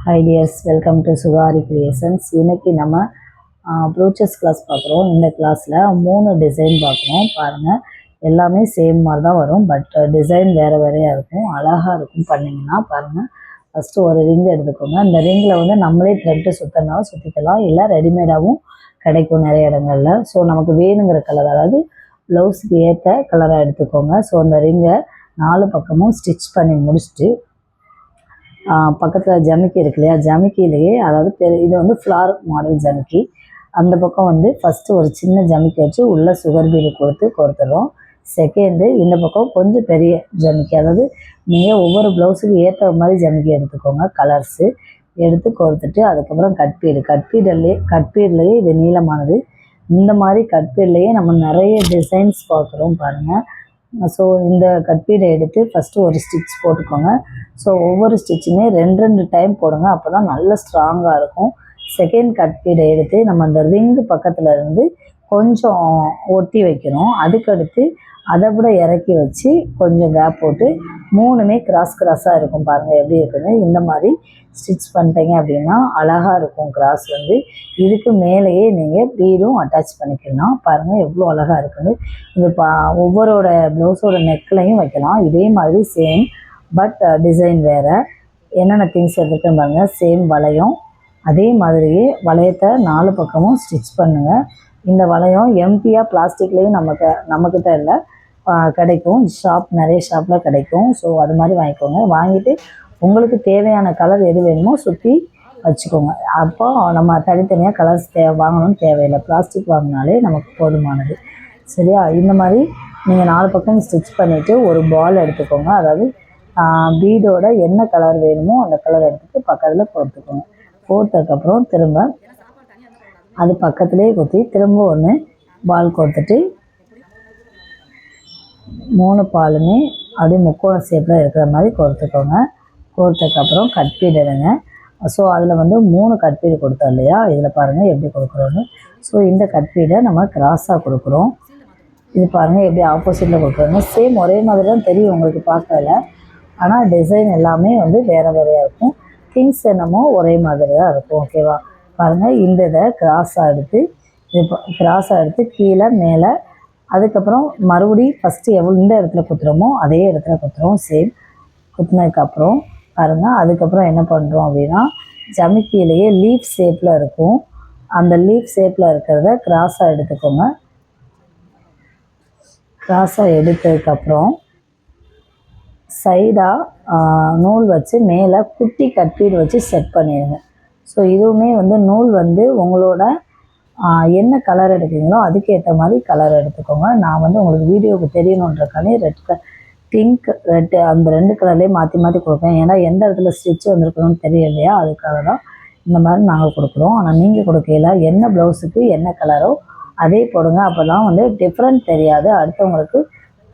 Hi dears, welcome to Sukari creations. இன்னைக்கு நம்ம ப்ரூச்சஸ் class பார்க்குறோம். இந்த கிளாஸில் 3 டிசைன் பார்க்குறோம். பாருங்கள், எல்லாமே சேம் மாதிரி தான் வரும், பட் டிசைன் வேறு வேறையாக இருக்கும். அழகாக இருக்கும். பண்ணிங்கன்னா பாருங்கள், ஃபஸ்ட்டு ஒரு ரிங் எடுத்துக்கோங்க. இந்த ரிங்கில் வந்து நம்மளே த்ரெட்டு சுற்றினாலும் சுற்றிக்கலாம், இல்லை ரெடிமேடாகவும் கிடைக்கும் நிறைய இடங்களில். ஸோ நமக்கு வேணுங்கிற கலர், அதாவது ப்ளவுஸுக்கு ஏற்ற கலராக எடுத்துக்கோங்க. ஸோ அந்த ரிங்கை 4 பக்கமும் ஸ்டிச் பண்ணி முடிச்சுட்டு பக்கத்தில் ஜமிக்கி இருக்கு இல்லையா, ஜமிக்கிலேயே, அதாவது இது வந்து ஃப்ளார் மாடல் ஜமிக்கி. அந்த பக்கம் வந்து ஃபஸ்ட்டு ஒரு சின்ன ஜமிக்கி வச்சு உள்ளே சுகர் பீடு கோர்த்துடுறோம். செகண்டு இந்த பக்கம் கொஞ்சம் பெரிய ஜமிக்கி, அதாவது நீங்கள் ஒவ்வொரு ப்ளவுஸுக்கு ஏற்ற மாதிரி ஜமிக்கி எடுத்துக்கோங்க. கலர்ஸு எடுத்து கோர்த்துட்டு அதுக்கப்புறம் கட்பீட்லேயே இது நீளமானது. இந்த மாதிரி கட்பீட்லேயே நம்ம நிறைய டிசைன்ஸ் பார்க்குறோம் பாருங்கள். ஸோ இந்த கட்பீடை எடுத்து ஃபஸ்ட்டு ஒரு ஸ்டிச் போட்டுக்கோங்க. ஸோ ஒவ்வொரு ஸ்டிச்சுமே 2 டைம் போடுங்க, அப்போ தான் நல்ல ஸ்ட்ராங்காக இருக்கும். செகண்ட் கட்பீடை எடுத்து நம்ம அந்த ரிங்கு பக்கத்தில் இருந்து கொஞ்சம் ஒட்டி வைக்கணும். அதுக்கடுத்து அதை விட இறக்கி வச்சு கொஞ்சம் கேப் போட்டு 3மே கிராஸாக இருக்கும். பாருங்கள் எப்படி இருக்குன்னு. இந்த மாதிரி ஸ்டிச் பண்ணிட்டீங்க அப்படின்னா அழகாக இருக்கும். கிராஸ் வந்து இதுக்கு மேலேயே நீங்கள் பீடும் அட்டாச் பண்ணிக்கலாம். பாருங்கள் எவ்வளோ அழகாக இருக்குன்னு. இது ஒவ்வொருட ப்ளவுஸோட நெக்லையும் வைக்கலாம். இதே மாதிரி சேம், பட் டிசைன் வேறு. என்னென்ன திங்ஸ் எடுத்துகிட்டு பாருங்கள். சேம் வளையம், அதே மாதிரியே வளையத்தை 4 பக்கமும் ஸ்டிச் பண்ணுங்கள். இந்த வளையம் எம்டியாக பிளாஸ்டிக்லேயும் நம்மக்கிட்ட இல்லை, கிடைக்கும். நிறைய ஷாப்பில் கிடைக்கும். ஸோ அது மாதிரி வாங்கிக்கோங்க. வாங்கிட்டு உங்களுக்கு தேவையான கலர் எது வேணுமோ சுற்றி வச்சுக்கோங்க. அப்போ நம்ம தனித்தனியாக கலர்ஸ் வாங்கணும்னு தேவையில்லை. பிளாஸ்டிக் வாங்கினாலே நமக்கு போதுமானது. சரியா? இந்த மாதிரி நீங்கள் 4 பக்கம் ஸ்டிச் பண்ணிவிட்டு ஒரு பால் எடுத்துக்கோங்க. அதாவது பீடோட என்ன கலர் வேணுமோ அந்த கலர் எடுத்துகிட்டு பக்கத்தில் கோர்த்துக்கோங்க. கோர்த்ததுக்கப்புறம் திரும்ப அது பக்கத்துலேயே குத்தி திரும்ப ஒன்று பால் கோர்த்துட்டு 3 பாலுமே அப்படியே முக்கோண ஷேப்பில் இருக்கிற மாதிரி கோர்த்துக்கோங்க. கோர்த்ததுக்கப்புறம் கட்பீடு எடுங்க. ஸோ அதில் வந்து 3 கட்பீடு கொடுத்தோம் இல்லையா, இதில் பாருங்கள் எப்படி கொடுக்குறோன்னு. ஸோ இந்த கட்பீடை நம்ம கிராஸாக கொடுக்குறோம். இது பாருங்கள் எப்படி ஆப்போசிட்டில் கொடுக்குறோங்க. சேம் ஒரே மாதிரி தான் தெரியும் உங்களுக்கு பார்க்கல, ஆனால் டிசைன் எல்லாமே வந்து வேறு வேறையாக இருக்கும். திங்ஸ் என்னமோ ஒரே மாதிரி தான் இருக்கும். ஓகேவா? பாருங்கள், இந்த இதை கிராஸாக எடுத்து கீழே மேலே, அதுக்கப்புறம் மறுபடியும் ஃபஸ்ட்டு இந்த இடத்துல குத்துறோமோ அதே இடத்துல குத்துறோம். சேம் குத்துனதுக்கப்புறம் பாருங்கள், அதுக்கப்புறம் என்ன பண்ணுறோம் அப்படின்னா, ஜமிக்கிலேயே லீஃப் ஷேப்பில் இருக்கும். அந்த லீஃப் ஷேப்பில் இருக்கிறத கிராஸாக எடுத்துக்கோங்க. கிராஸாக எடுத்ததுக்கப்புறம் சைடாக நூல் வச்சு மேலே குட்டி கட்பீடு வச்சு செட் பண்ணிடுங்க. ஸோ இதுவுமே வந்து நூல் வந்து உங்களோட என்ன கலர் எடுக்கிறீங்களோ அதுக்கேற்ற மாதிரி கலர் எடுத்துக்கோங்க. நான் வந்து உங்களுக்கு வீடியோவுக்கு தெரியணுன்றக்கானே பிங்க், ரெட்டு அந்த 2 கலர்லேயே மாற்றி கொடுப்பேன். ஏன்னா எந்த இடத்துல ஸ்டிச் வந்துருக்கணும்னு தெரியலையா, அதுக்காக தான் இந்த மாதிரி நாங்கள் கொடுக்குறோம். ஆனால் நீங்கள் கொடுக்கல, என்ன ப்ளவுஸுக்கு என்ன கலரோ அதே போடுங்க. அப்போ தான் வந்து டிஃப்ரெண்ட் தெரியாது, அடுத்தவங்களுக்கு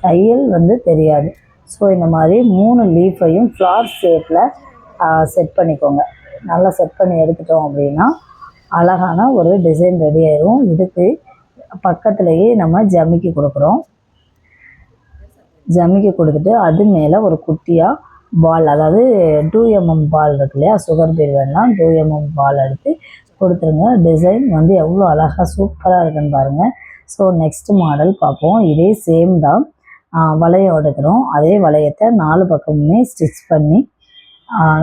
தையல் வந்து தெரியாது. ஸோ இந்த மாதிரி 3 லீஃபையும் ஃப்ளார் ஷேப்பில் செட் பண்ணிக்கோங்க. நல்லா செட் பண்ணி எடுத்துட்டோம் அப்படின்னா அழகான ஒரு டிசைன் ரெடி ஆயிடும். இதுக்கு பக்கத்துலேயே நம்ம ஜமிக்கி கொடுக்குறோம். ஜமிக்கி கொடுத்துட்டு அது மேலே ஒரு குட்டியாக பால், அதாவது 2mm பால் இருக்கு இல்லையா, சுகர் பீட் வேணால் 2mm பால் எடுத்து கொடுத்துருங்க. டிசைன் வந்து எவ்வளோ அழகாக சூப்பராக இருக்குன்னு பாருங்கள். ஸோ நெக்ஸ்ட் மாடல் பார்ப்போம். இதே சேம் தான், வளையம் எடுக்கிறோம். அதே வளையத்தை 4 பக்கமுமே ஸ்டிச் பண்ணி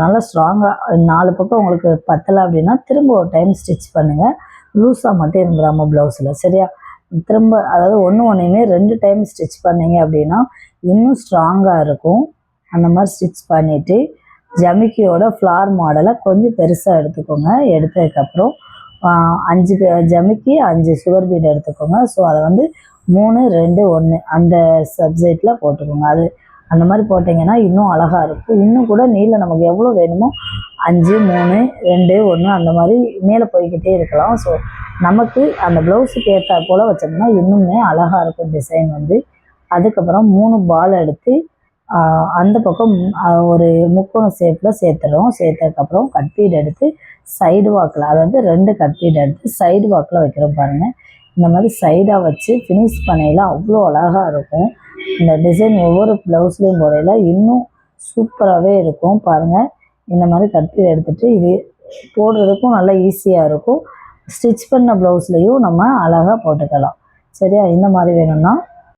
நல்லா ஸ்ட்ராங்காக 4 பக்கம் உங்களுக்கு பத்தலை அப்படின்னா திரும்ப ஒரு டைம் ஸ்டிச் பண்ணுங்கள். லூஸாக மட்டும் இருந்துடாமல் ப்ளவுஸில். சரியா? திரும்ப அதாவது ஒன்றையுமே 2 டைம் ஸ்டிச் பண்ணிங்க அப்படின்னா இன்னும் ஸ்ட்ராங்காக இருக்கும். அந்த மாதிரி ஸ்டிச் பண்ணிவிட்டு ஜமிக்கியோட ஃப்ளார் மாடலை கொஞ்சம் பெருசாக எடுத்துக்கோங்க. எடுத்ததுக்கப்புறம் 5 ஜமிக்கி 5 சுகர் பீட் எடுத்துக்கோங்க. ஸோ அதை வந்து 3, 2, 1 அந்த சப்ஜெக்டில் போட்டுக்கோங்க. அது அந்த மாதிரி போட்டிங்கன்னா இன்னும் அழகாக இருக்கும். இன்னும் கூட நீளம் நமக்கு எவ்வளோ வேணுமோ 5, 3, 2, 1 அந்த மாதிரி மேலே போய்கிட்டே இருக்கலாம். ஸோ நமக்கு அந்த ப்ளவுஸுக்கு ஏற்ற போல் வச்சோம்னா இன்னுமே அழகாக இருக்கும் டிசைன் வந்து. அதுக்கப்புறம் 3 பால் எடுத்து அந்த பக்கம் ஒரு முக்கோண ஷேப்பில் சேர்த்துறோம். சேர்த்ததுக்கப்புறம் கட்பீடு எடுத்து சைடு வாக்கில், அதாவது 2 கட்பீடு எடுத்து சைடு வாக்கில் வைக்கிறோம். பாருங்கள், இந்த மாதிரி சைடாக வச்சு ஃபினிஷ் பண்ணையில் அவ்வளோ அழகாக இருக்கும். இந்த டிசைன் ஒவ்வொரு ப்ளவுஸ்லேயும் போடையில் இன்னும் சூப்பராகவே இருக்கும். பாருங்கள், இந்த மாதிரி கட்பீரை எடுத்துகிட்டு இது போடுறதுக்கும் நல்லா ஈஸியாக இருக்கும். ஸ்டிச் பண்ண ப்ளவுஸ்லேயும் நம்ம அழகாக போட்டுக்கலாம். சரியா? இந்த மாதிரி வேணும்னா